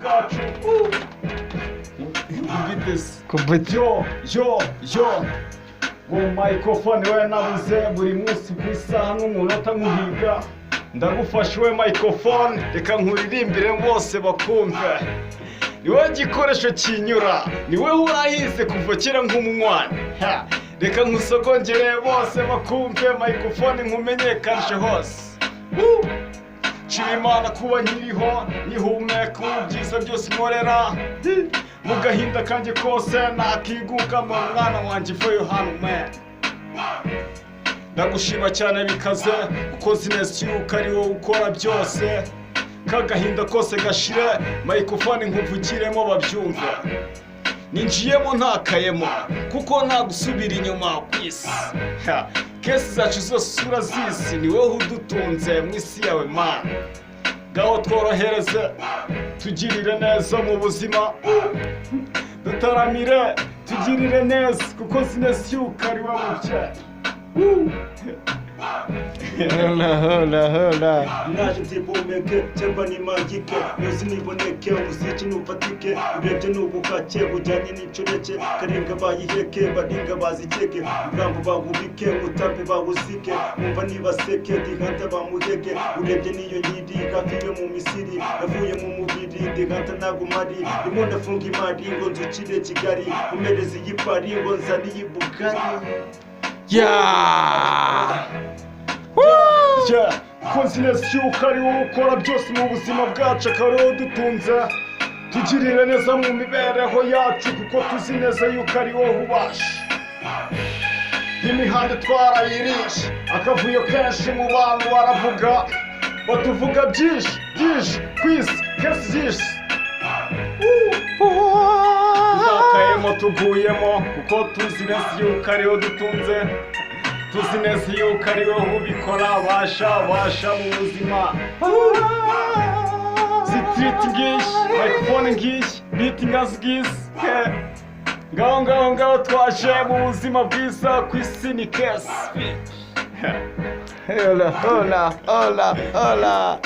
bwacu. Yo ngo microphone we nabuze buri munsi ku isaha n'umunota nkuhiga, ndagufasha we microphone, reka nkuririmbire bose bakumve. Niwe gikoresho kinyura, niwe urahize kuva kera nk'umwana. Reka nkusogongere bose bakumve, microphone nkumenyekanishe hose. Nshima Imana kuba nkiriho, nyihumeka ibyiza byose nkorera. Mu gahinda kanjye kose nakiguka mu mwana wanjye ivuye hano man. Ndagushima cyane bikaze kuko zinesi yuko ari wowe ukora byose. Kagahinda kose gashire, microphone nkuvugiremo babyumve. Ninjiyemo ntakayemo kuko nta gusubira inyuma ku isi. Kesi zacu zose urazizi, ni wowe udutunze mu isi yawe man. Ngaho tworohereze, tugirire neza mu buzima. Dutaramire, tugirire neza kuko zinesi yuko ari wowe mubyeyi. Hola. Naje nzibumeke cyangwa nimagike, yozi niboneke umuziki nufatike, urebye n'ubukake bujyanye n'icoreke, karenga bayiheke baringa bazikeke, ubwambo bagubike utape bawuzike, umva nibaseke dihanta bamuhege, urebye niyo nyiri hafi yo mu Misiri, navuye mu mubiri dihanta nagumari, ndimo ndafunga imari ngo nzukire Kigali, umereze y'ipari ngo nzaniye Bugari. Konsinesi yuko ari wowe ukora byose mu buzima bwacu, akaba ari wowe dutunze. Tugirire neza mu mibereho yacu kuko tuzi neza yuko ari wowe ubasha. Imihanda twarayirishe, akavuyo kenshi mu bantu baravuga, batuvuga byinshi ku isi, kesi byinshi. Tuzakayemo tuguyemo kuko tuzi neza yuko ari wowe dutunze. Tuzi neza yuko ari wowe ubikora, basha mu buzima. Zitriti ngishi, microphone ngishi, beat ngazi gisi. Ngaho twaje mu buzima bwiza ku isi ni kesi. Hola.